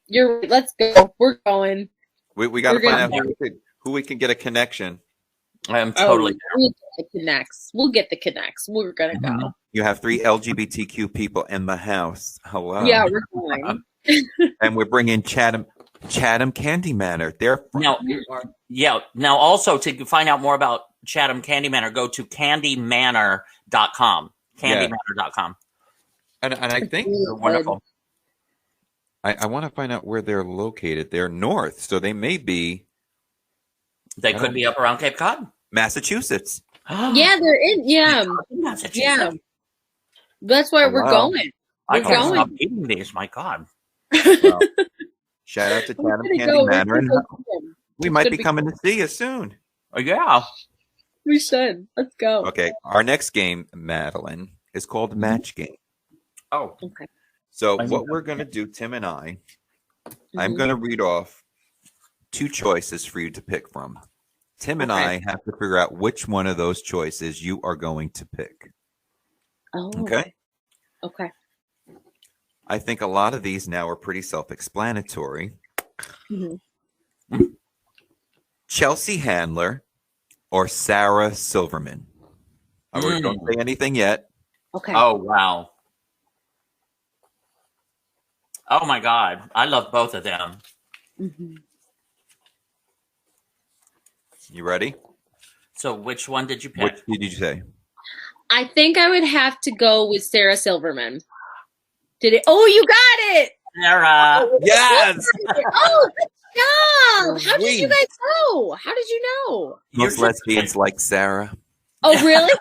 You're right. Let's go. We're going. We got to We're find gonna- out who we can get a connection. I am totally. We'll get the connects. We'll get the connects. We're gonna go. Mhm. You have 3 LGBTQ people in the house. Hello. Yeah, we're going. And we're bringing Chatham Candy Manor. They're from Now, yeah. Now, also to find out more about Chatham Candy Manor, go to candymanor.com. Candymanor.com. and I think They're wonderful. I want to find out where they're located. They're north, so they may be They could be up around Cape Cod. Massachusetts. Yeah, they're in. Yeah, Massachusetts. yeah. That's why we're Wow. going. I We're can't going. stop eating these. My God. Well, shout out to We're Chatham gonna Candy go. Manor. And We're gonna go. we might gonna be be coming to see you soon. Yeah. We should. Let's go. Okay, our next game, Madeleine, is called Match Game. Oh. Okay. So what we're going to do, Tim and I'm going to read off 2 choices for you to pick from. Tim and I have to figure out which one of those choices you are going to pick. Oh. Okay? Okay. I think a lot of these now are pretty self-explanatory. Chelsea Handler or Sarah Silverman? I don't say anything yet. Okay. Oh, wow. Oh, my God. I love both of them. You ready? So which one did you pick? Which did you say? I think I would have to go with Sarah Silverman. Did it? Oh, you got it! Sarah. Yes! Oh, good job! How did you guys know? How did you know? Most lesbians like Sarah. Oh, really?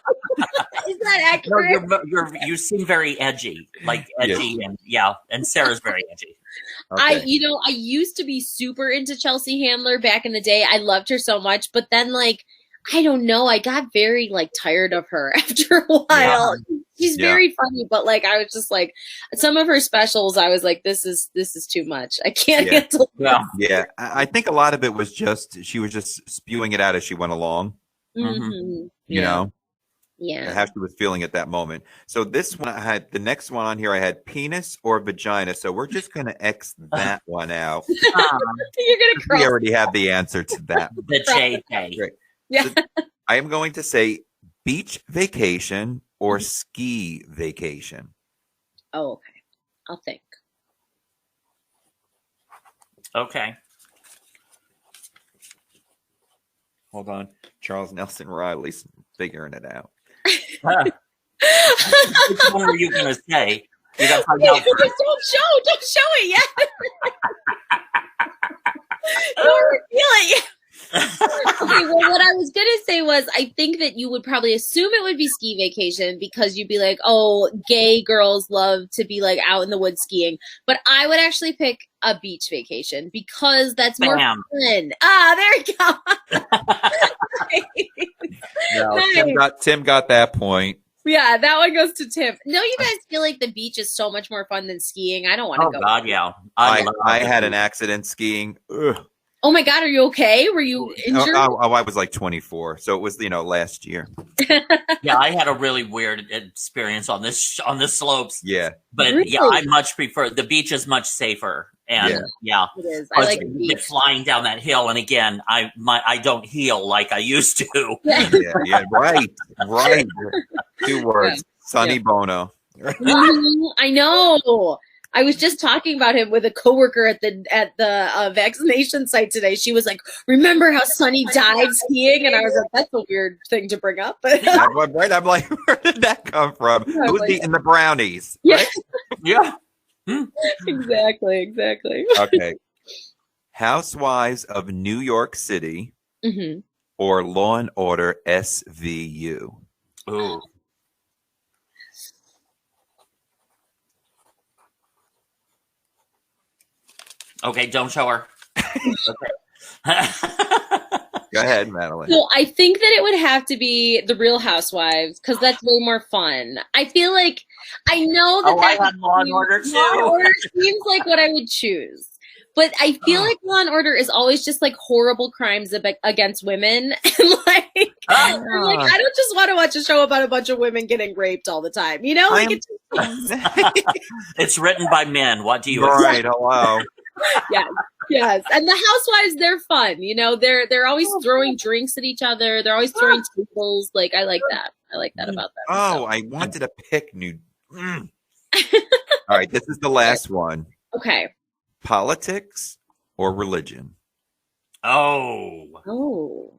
Is that accurate? No, you seem very edgy, and Sarah's very edgy. Okay. I used to be super into Chelsea Handler back in the day. I loved her so much, but then I don't know, I got very tired of her after a while. Yeah. She's very funny, but I was just some of her specials, I was like, this is too much. I can't handle it. Yeah. I think a lot of it was she was just spewing it out as she went along. You know? Yeah. How she was feeling at that moment. So this one the next one on here, I had penis or vagina. So we're just going to X that one out. You're going to cross. We already have the answer to that. The JK. Great. Yeah. So I am going to say beach vacation or ski vacation. Oh, okay. I'll think. Okay. Hold on. Charles Nelson Riley's figuring it out. Which one were you going to say? You got to find out. Don't show it yet. Don't reveal it. Okay, well, what I was gonna say was, I think that you would probably assume it would be ski vacation because you'd be like, oh, gay girls love to be out in the woods skiing. But I would actually pick a beach vacation because that's more fun. There you go. No, Tim got that point. Yeah, that one goes to Tim. No, you guys feel like the beach is so much more fun than skiing. I don't want to go. Oh God, yeah. I had an accident skiing. Ugh. Oh my God, are you okay? Were you injured? I was 24, so it was last year. Yeah, I had a really weird experience on the slopes. Yeah, but really? I much prefer the beach is much safer, and it is. I like the beach. Flying down that hill, and again, I don't heal like I used to. Yeah, right. 2 words, Sonny Bono. I know. I was just talking about him with a coworker at the vaccination site today. She was like, "Remember how Sonny died skiing?" And I was like, "That's a weird thing to bring up." Right? I'm like, where did that come from? Who's eating the brownies? Yeah, right? Yeah. Exactly. Okay. Housewives of New York City or Law and Order SVU. Ooh. Okay, don't show her. Go ahead, Madeleine. So I think that it would have to be the Real Housewives because that's way more fun. I feel like I know that I had Law and Order too. Law and Order seems like what I would choose. But I feel like Law and Order is always just horrible crimes against women. And I don't just want to watch a show about a bunch of women getting raped all the time. You know? It's written by men. What do you Right, hello. Yes. And the housewives, they're fun. You know, they're always throwing drinks at each other. They're always throwing tables. I like that. I like that about them. Oh, I wanted to pick new. All right, this is the last one. Okay. Politics or religion? Oh.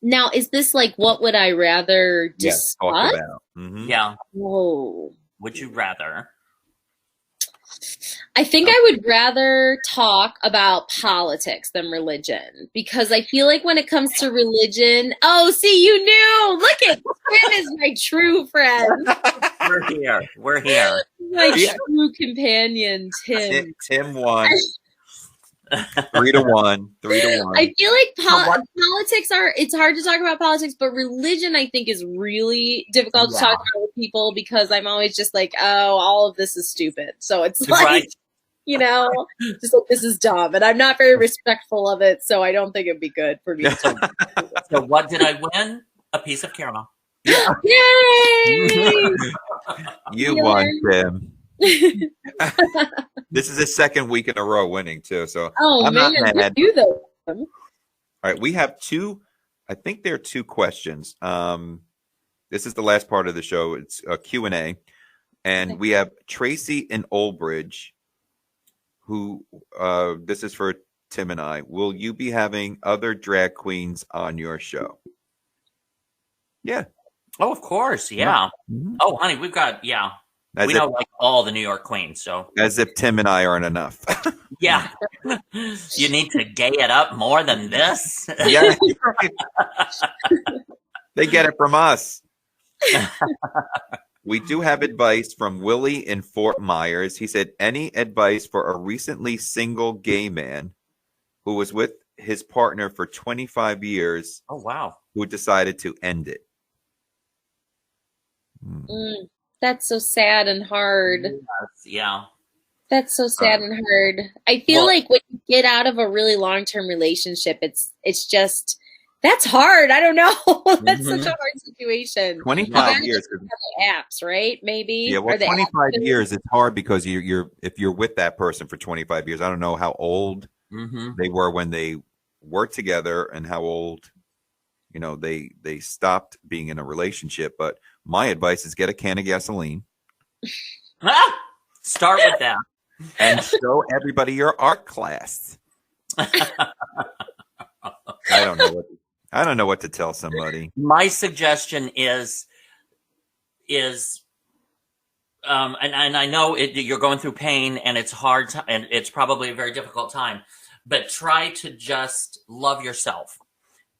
Now, is this what would I rather discuss? Yes, talk about. Mm-hmm. Yeah. Whoa. Would you rather? I think I would rather talk about politics than religion because I feel like when it comes to religion, see, you knew. Look at Tim is my true friend. We're here. My true companion, Tim. Tim won. 3-1. 3-1. I feel like politics it's hard to talk about politics, but religion I think is really difficult to talk about with people because I'm always just like, oh, all of this is stupid. So it's like, you know, just like, this is dumb. And I'm not very respectful of it, so I don't think it'd be good for me. So what did I win? A piece of caramel. Yeah. Yay! You won, Tim. This is the second week in a row winning too, so I'm not mad. You though. All right, we have I think there are 2 questions. This is the last part of the show. It's a Q&A, and we have Tracy in Oldbridge, who this is for Tim and I. Will you be having other drag queens on your show? Yeah. Oh, of course, yeah. Mm-hmm. Oh, honey, we've got we know like all the New York queens, so as if Tim and I aren't enough. Yeah, you need to gay it up more than this. Yeah, they get it from us. We do have advice from Willie in Fort Myers. He said, "Any advice for a recently single gay man who was with his partner for 25 years? Oh wow, who decided to end it?" That's so sad and hard. Yeah. That's so sad and hard. I feel like when you get out of a really long-term relationship, it's just, that's hard. I don't know. That's such a hard situation. 25 years. Apps, right? Maybe. Yeah, well, 25 years, it's hard because if you're with that person for 25 years, I don't know how old they were when they worked together and how old, they stopped being in a relationship. But my advice is get a can of gasoline. Start with that. And show everybody your art class. I don't know what to tell somebody. My suggestion is and I know you're going through pain and it's hard and it's probably a very difficult time, but try to just love yourself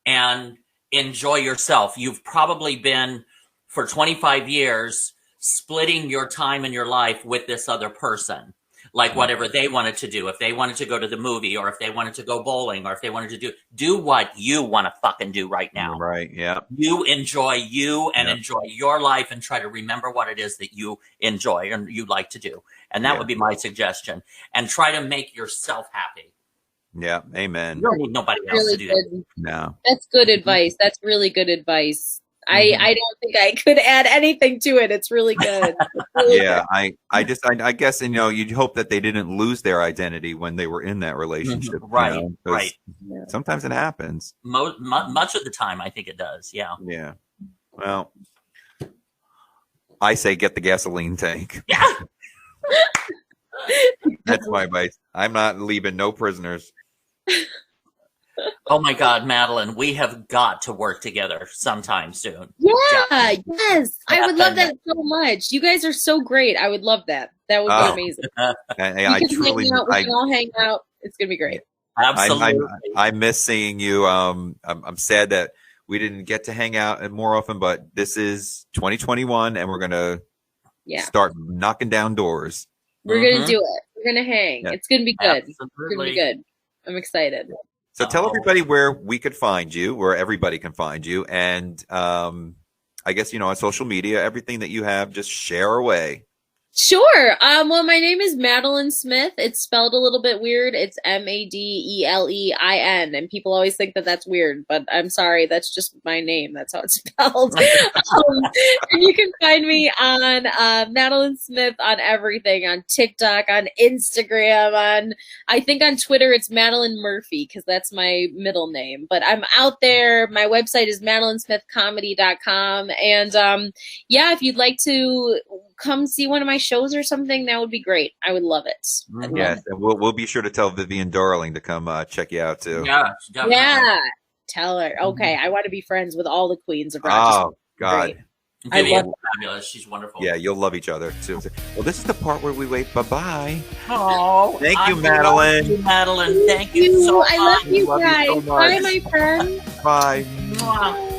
and enjoy yourself. You've probably been for 25 years splitting your time in your life with this other person, like whatever they wanted to do. If they wanted to go to the movie, or if they wanted to go bowling, or if they wanted to do what you want to fucking do right now. Right. Yeah. You enjoy you and enjoy your life and try to remember what it is that you enjoy and you like to do. And that would be my suggestion. And try to make yourself happy. Yeah. Amen. You don't need nobody else to do that. No. That's good advice. That's really good advice. I don't think I could add anything to it. It's really good. It's really good. I guess, you'd hope that they didn't lose their identity when they were in that relationship. Right. Right. Sometimes it happens. Much of the time, I think it does. Yeah. Yeah. Well, I say get the gasoline tank. Yeah. That's my advice. I'm not leaving no prisoners. Oh my God, Madeleine, we have got to work together sometime soon. Yeah, yes. I would love that so much. You guys are so great. I would love that. That would be amazing. We can all hang out. It's going to be great. Absolutely. I miss seeing you. I'm sad that we didn't get to hang out more often, but this is 2021 and we're going to start knocking down doors. We're going to do it. We're going to hang. Yeah. It's going to be good. Absolutely. It's going to be good. I'm excited. So tell everybody where we could find you, where everybody can find you. And I guess, on social media, everything that you have, just share away. Sure. Well, my name is Madeleine Smith. It's spelled a little bit weird. It's Madelein, and people always think that that's weird, but I'm sorry. That's just my name. That's how it's spelled. And you can find me on Madeleine Smith on everything, on TikTok, on Instagram, I think on Twitter it's Madeleine Murphy because that's my middle name. But I'm out there. My website is madeleinesmithcomedy.com. And if you'd like to come see one of my shows or something, that would be great. I would love it. Yes, and we'll be sure to tell Vivian Darling to come check you out too. Yeah, definitely. Yeah, tell her. Okay, I want to be friends with all the queens of Rochester. Oh God, Vivian's fabulous. She's wonderful. Yeah, you'll love each other too. Well, this is the part where we wait. Bye. Oh, thank you, Madeleine. Love you, Madeleine. Thank you so much. I love you guys. So much. Bye, my friend. Bye. Mwah.